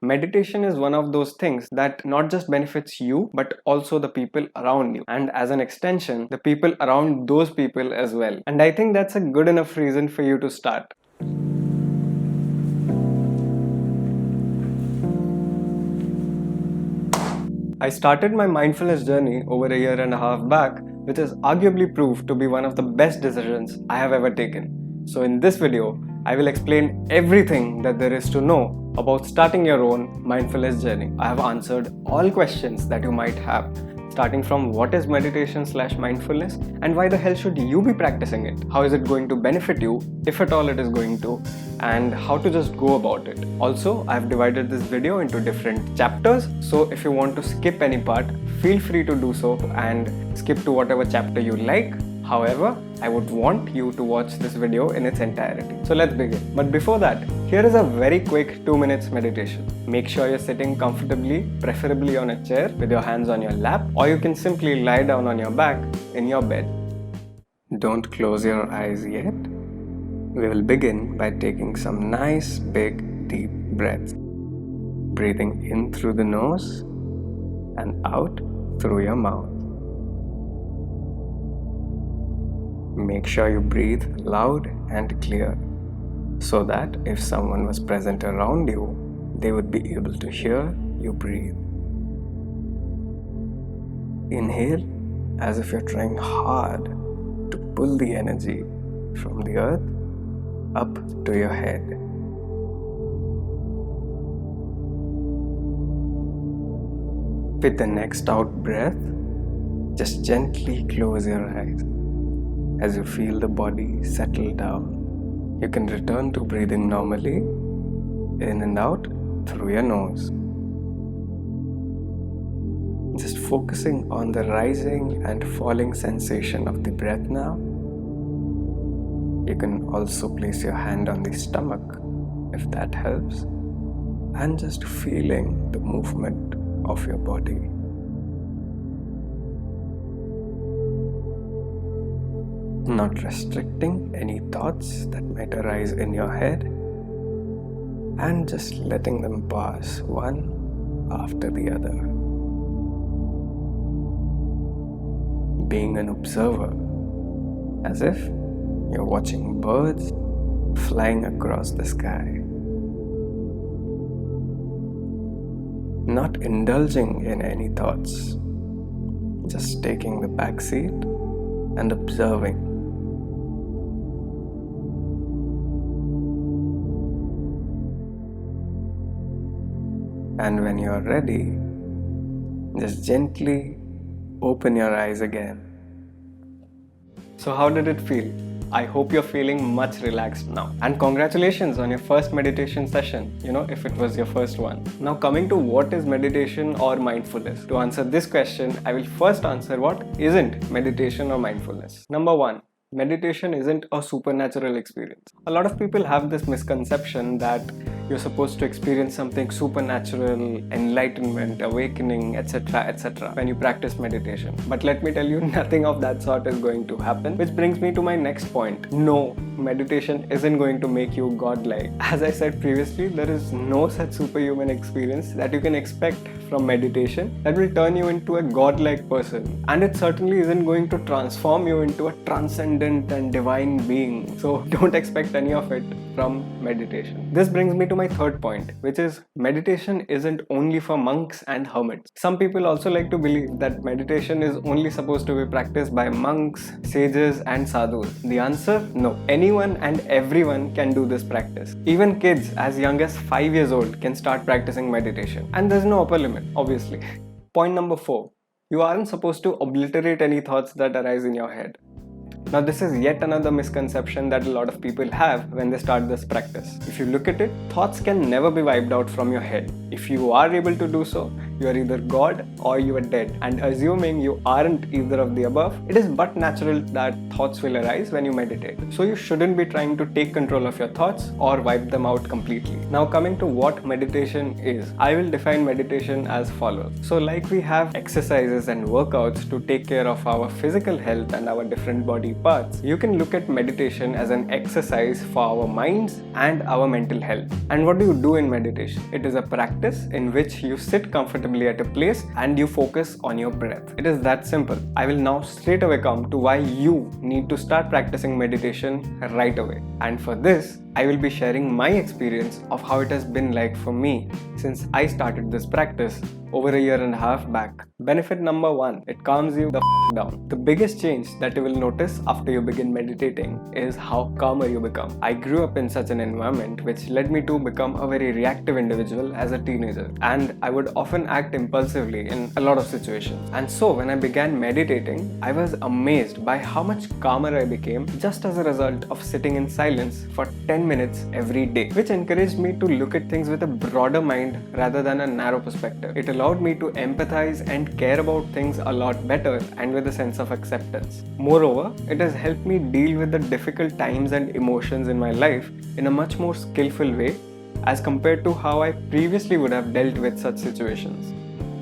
Meditation is one of those things that not just benefits you but also the people around you, and as an extension the people around those people as well. And I think that's a good enough reason for you to start. I started my mindfulness journey over a year and a half back, which is arguably proved to be one of the best decisions I have ever taken. So in this video, I will explain everything that there is to know about starting your own mindfulness journey. I have answered all questions that you might have, starting from what is meditation/mindfulness and why the hell should you be practicing it? How is it going to benefit you, if at all it is going to, and how to just go about it. Also, I've divided this video into different chapters, so if you want to skip any part, feel free to do so and skip to whatever chapter you like. However, I would want you to watch this video in its entirety. So let's begin. But before that, here is a very quick 2 minutes meditation. Make sure you're sitting comfortably, preferably on a chair with your hands on your lap, or you can simply lie down on your back in your bed. Don't close your eyes yet. We will begin by taking some nice big deep breaths. Breathing in through the nose and out through your mouth. Make sure you breathe loud and clear so that if someone was present around you, they would be able to hear you breathe. Inhale as if you're trying hard to pull the energy from the earth up to your head. With the next out breath, just gently close your eyes. As you feel the body settle down, you can return to breathing normally, in and out through your nose. Just focusing on the rising and falling sensation of the breath now. You can also place your hand on the stomach if that helps, and just feeling the movement of your body. Not restricting any thoughts that might arise in your head, and just letting them pass one after the other. Being an observer, as if you're watching birds flying across the sky. Not indulging in any thoughts, just taking the back seat and observing. And when you're ready, just gently open your eyes again. So how did it feel? I hope you're feeling much relaxed now. And congratulations on your first meditation session, if it was your first one. Now coming to what is meditation or mindfulness. To answer this question, I will first answer what isn't meditation or mindfulness. Number one, meditation isn't a supernatural experience. A lot of people have this misconception that you're supposed to experience something supernatural, enlightenment, awakening, etc. when you practice meditation. But let me tell you, nothing of that sort is going to happen. Which brings me to my next point. No, meditation isn't going to make you godlike. As I said previously, there is no such superhuman experience that you can expect from meditation that will turn you into a godlike person. And it certainly isn't going to transform you into a transcendent and divine being. So don't expect any of it from meditation. This brings me to my third point, which is meditation isn't only for monks and hermits. Some people also like to believe that meditation is only supposed to be practiced by monks, sages and sadhus. The answer? No. Anyone and everyone can do this practice. Even kids as young as 5 years old can start practicing meditation. And there's no upper limit, obviously. Point number 4. You aren't supposed to obliterate any thoughts that arise in your head. Now this is yet another misconception that a lot of people have when they start this practice. If you look at it, thoughts can never be wiped out from your head. If you are able to do so, you are either God or you are dead. And assuming you aren't either of the above, it is but natural that thoughts will arise when you meditate. So you shouldn't be trying to take control of your thoughts or wipe them out completely. Now coming to what meditation is, I will define meditation as follows. So like we have exercises and workouts to take care of our physical health and our different body parts, you can look at meditation as an exercise for our minds and our mental health. And what do you do in meditation? It is a practice in which you sit comfortably at a place and you focus on your breath. It is that simple. I will now straight away come to why you need to start practicing meditation right away. And for this, I will be sharing my experience of how it has been like for me since I started this practice over a year and a half back. Benefit number 1, it calms you the down. The biggest change that you will notice after you begin meditating is how calmer you become. I grew up in such an environment which led me to become a very reactive individual as a teenager, and I would often act impulsively in a lot of situations. And so when I began meditating, I was amazed by how much calmer I became just as a result of sitting in silence for 10 minutes every day, which encouraged me to look at things with a broader mind rather than a narrow perspective. It allowed me to empathize and care about things a lot better and with a sense of acceptance. Moreover, it has helped me deal with the difficult times and emotions in my life in a much more skillful way as compared to how I previously would have dealt with such situations.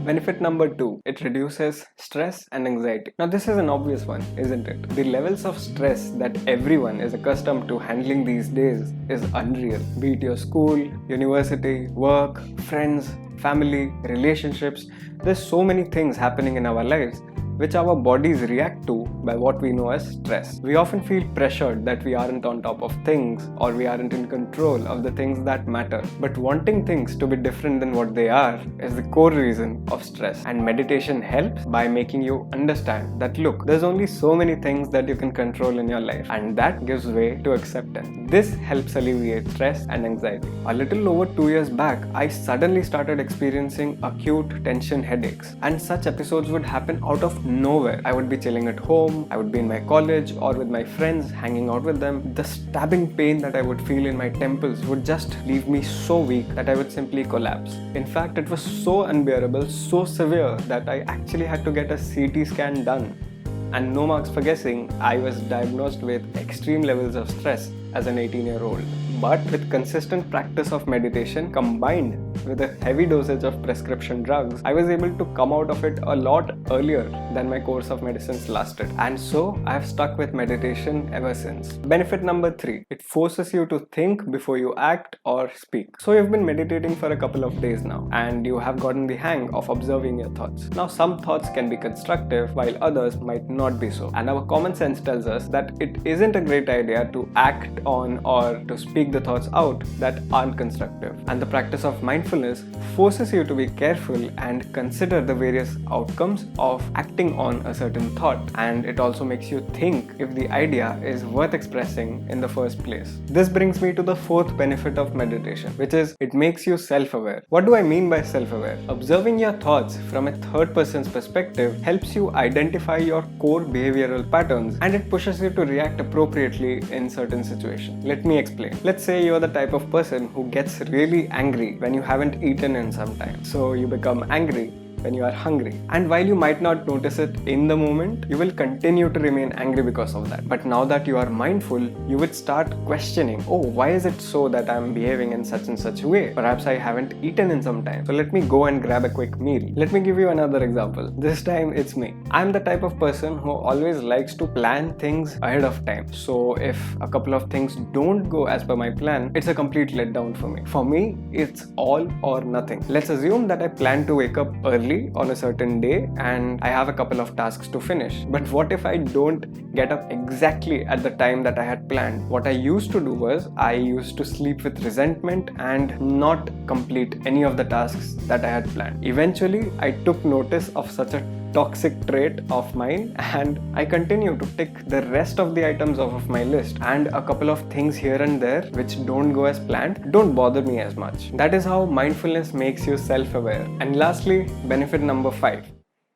Benefit number 2, it reduces stress and anxiety. Now this is an obvious one, isn't it? The levels of stress that everyone is accustomed to handling these days is unreal. Be it your school, university, work, friends, family, relationships, there's so many things happening in our lives which our bodies react to by what we know as stress. We often feel pressured that we aren't on top of things or we aren't in control of the things that matter. But wanting things to be different than what they are is the core reason of stress. And meditation helps by making you understand that look, there's only so many things that you can control in your life, and that gives way to acceptance. This helps alleviate stress and anxiety. A little over 2 years back, I suddenly started experiencing acute tension headaches, and such episodes would happen out of nowhere. I would be chilling at home, I would be in my college or with my friends, hanging out with them. The stabbing pain that I would feel in my temples would just leave me so weak that I would simply collapse. In fact, it was so unbearable, so severe that I actually had to get a CT scan done. And no marks for guessing, I was diagnosed with extreme levels of stress as an 18-year-old. But with consistent practice of meditation combined with a heavy dosage of prescription drugs, I was able to come out of it a lot earlier than my course of medicines lasted. And so I have stuck with meditation ever since. Benefit number 3, it forces you to think before you act or speak. So you've been meditating for a couple of days now and you have gotten the hang of observing your thoughts. Now some thoughts can be constructive while others might not be so. And our common sense tells us that it isn't a great idea to act on or to speak the thoughts out that aren't constructive. And the practice of mindfulness forces you to be careful and consider the various outcomes of acting on a certain thought. And it also makes you think if the idea is worth expressing in the first place. This brings me to the 4th benefit of meditation, which is it makes you self-aware. What do I mean by self-aware? Observing your thoughts from a third person's perspective helps you identify your core behavioral patterns, and it pushes you to react appropriately in certain situations. Let me explain. Let's say you're the type of person who gets really angry when you haven't eaten in some time. So you become angry when you are hungry. And while you might not notice it in the moment, you will continue to remain angry because of that. But now that you are mindful, you would start questioning, oh, why is it so that I'm behaving in such and such a way? Perhaps I haven't eaten in some time. So let me go and grab a quick meal. Let me give you another example. This time it's me. I'm the type of person who always likes to plan things ahead of time. So if a couple of things don't go as per my plan, it's a complete letdown for me. For me, it's all or nothing. Let's assume that I plan to wake up early on a certain day and I have a couple of tasks to finish. But what if I don't get up exactly at the time that I had planned? What I used to do was I used to sleep with resentment and not complete any of the tasks that I had planned. Eventually, I took notice of such a toxic trait of mine and I continue to tick the rest of the items off of my list, and a couple of things here and there which don't go as planned don't bother me as much. That is how mindfulness makes you self-aware. And lastly, benefit number 5.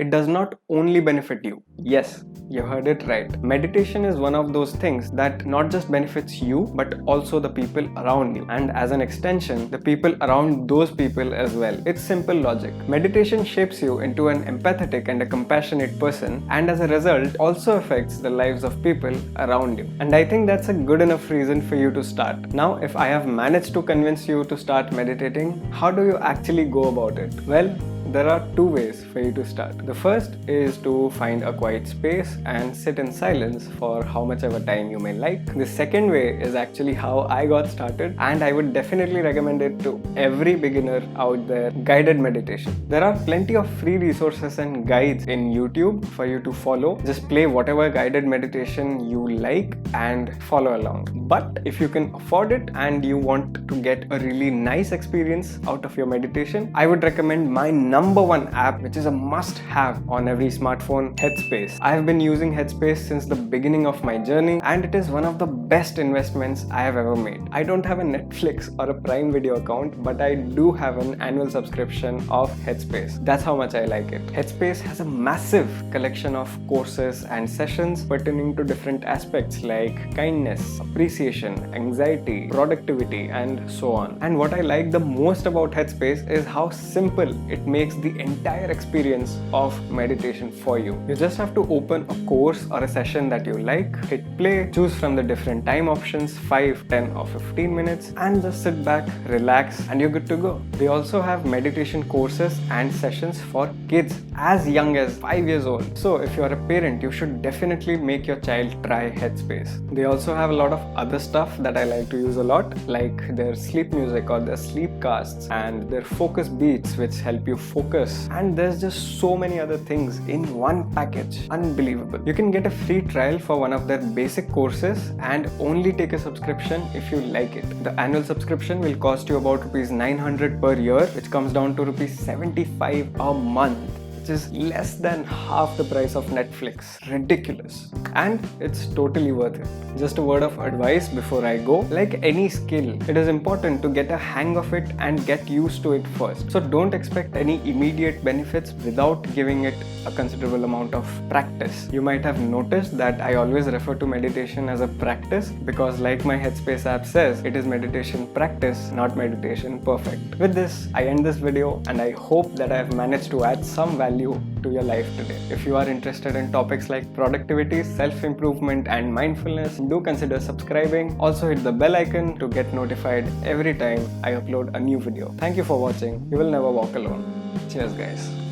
it does not only benefit you. Yes, you heard it right. Meditation is one of those things that not just benefits you, but also the people around you, and as an extension, the people around those people as well. It's simple logic. Meditation shapes you into an empathetic and a compassionate person, and as a result, also affects the lives of people around you. And I think that's a good enough reason for you to start. Now, if I have managed to convince you to start meditating, how do you actually go about it? Well, there are two ways for you to start. The first is to find a quiet space and sit in silence for how much ever time you may like. The second way is actually how I got started, and I would definitely recommend it to every beginner out there: guided meditation. There are plenty of free resources and guides in YouTube for you to follow. Just play whatever guided meditation you like and follow along. But if you can afford it and you want to get a really nice experience out of your meditation, I would recommend my number one app, which is a must-have on every smartphone: Headspace. I have been using Headspace since the beginning of my journey, and it is one of the best investments I have ever made. I don't have a Netflix or a Prime Video account, but I do have an annual subscription of Headspace. That's how much I like it. Headspace has a massive collection of courses and sessions pertaining to different aspects like kindness, appreciation, anxiety, productivity, and so on. And what I like the most about Headspace is how simple it makes the entire experience of meditation for you. You just have to open a course or a session that you like, hit play, choose from the different time options, 5, 10 or 15 minutes, and just sit back, relax, and you're good to go. They also have meditation courses and sessions for kids as young as 5 years old. So if you're a parent, you should definitely make your child try Headspace. They also have a lot of other stuff that I like to use a lot, like their sleep music or their sleep casts and their focus beats, which help you focus. And there's just so many other things in one package. Unbelievable. You can get a free trial for one of their basic courses and only take a subscription if you like it. The annual subscription will cost you about rupees 900 per year, which comes down to rupees 75 a month, which is less than half the price of Netflix. Ridiculous. And it's totally worth it. Just a word of advice before I go: like any skill, it is important to get a hang of it and get used to it first. So don't expect any immediate benefits without giving it a considerable amount of practice. You might have noticed that I always refer to meditation as a practice because, like my Headspace app says, it is meditation practice, not meditation perfect. With this, I end this video, and I hope that I have managed to add some value to your life today. If you are interested in topics like productivity, self-improvement, and mindfulness, do consider subscribing. Also hit the bell icon to get notified every time I upload a new video. Thank you for watching. You will never walk alone. Cheers, guys.